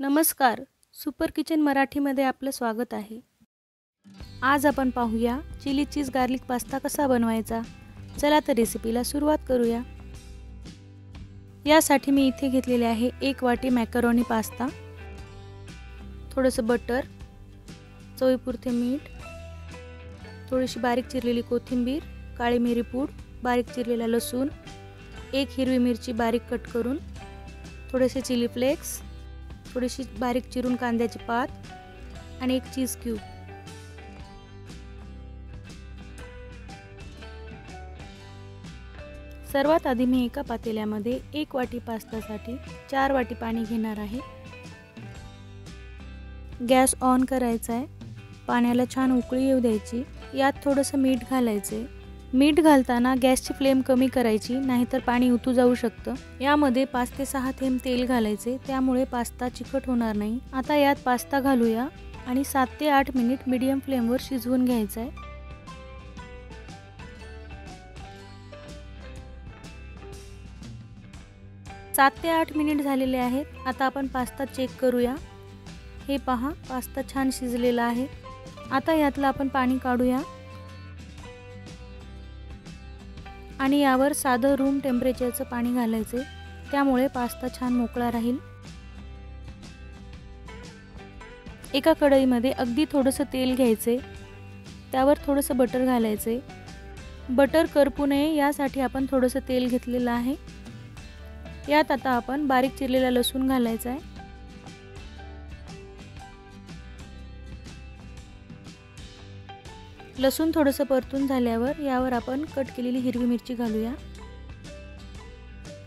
नमस्कार, super kitchen मराठीमध्ये आपलं स्वागत आहे। आज आपण पाहूया चिली चीज गार्लिक पास्ता कसा बनवायचा। चला तर रेसिपीला सुरुवात करूया। यासाठी मी इथे घेतलेले आहे 1 वाटी मॅकरोनी पास्ता, थोडंसं बटर, चवीपुरते मीठ, थोडीशी बारीक चिरलेली कोथिंबीर, काळी मिरी पूड, बारीक चिरलेला लसूण, 1 हिरवी मिरची बारीक कट करून, थोडेसे चिली फ्लेक्स, थोडीशी बारीक चिरून कांद्याची पात आणि 1 चीज क्यूब। सर्वात आधी मी एका पातेल्यामध्ये 1 वाटी पास्तासाठी 4 वाटी पाणी घेणार आहे। गॅस ऑन करायचा आहे। पाण्याला छान उकळी येऊ द्यायची। यात थोडंसं मीठ घालायचे। मीठ घालताना गॅसची फ्लेम कमी करायची, नाहीतर पाणी उतू जाऊ शकतं। यामध्ये 5 ते 6 थेंब तेल घालायचे, त्यामुळे पास्ता चिकट होणार नाही। आता यात पास्ता घालूया आणि 7 ते 8 मिनिट मीडियम फ्लेमवर शिजवून घ्यायचं आहे। सात ते 8 मिनिट झालेले आहेत। आता आपण पास्ता चेक करूया। हे पहा, पास्ता छान शिजलेला आहे। आता यातलं आपण पाणी काढूया आणि यावर साधं रूम टेम्परेचरचं पाणी घालायचे, त्यामुळे पास्ता छान मोकळा राहील। एका कढईमध्ये अगदी थोडंसं तेल घ्यायचे, त्यावर थोडंसं बटर घालायचे। बटर करपू नये यासाठी आपण थोडंसं तेल घेतलेलं आहे। यात आता आपण बारीक चिरलेला लसूण घालायचा आहे। लसूण थोडंसं परतून झाल्यावर यावर आपण कट केलेली हिरवी मिरची घालूया।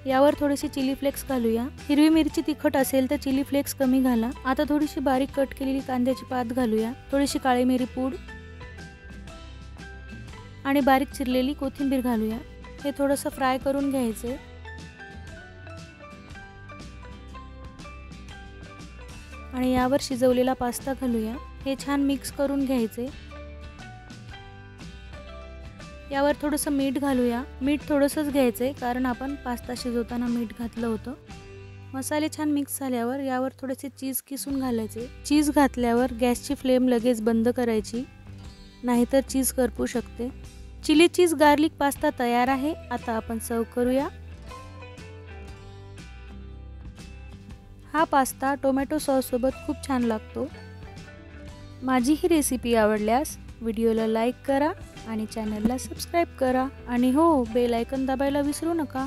यावर थोडीशी चिली फ्लेक्स घालूया। हिरवी मिरची तिखट असेल तर चिली फ्लेक्स कमी घाला। आता थोडीशी बारीक कट केलेली कांद्याची पात घालूया, थोडीशी काळी मिरी पूड आणि बारीक चिरलेली कोथिंबीर घालूया। हे थोडंसं फ्राय करून घ्यायचे। आणि यावर शिजवलेला पास्ता घालूया। हे छान मिक्स करून घ्यायचे। यावर थोडंसं मीठ घालूया। मीठ थोडंसंच घ्यायचे, कारण आपण पास्ता शिजवताना मीठ घातलं होतं। मसाले छान मिक्स झाल्यावर यावर थोडेसे चीज किसून घालायचे। चीज घातल्यावर गॅसची फ्लेम लगेच बंद करायची, नाहीतर चीज करपू शकते। चिली चीज गार्लिक पास्ता तयार आहे। आता आपण सर्व करूया। हा पास्ता टोमॅटो सॉस सोबत खूप छान लागतो। माझी ही रेसिपी आवडल्यास व्हिडिओला लाईक करा आणि चॅनलला सबस्क्राईब करा आणि हो, बेल आयकॉन दाबायला विसरू नका।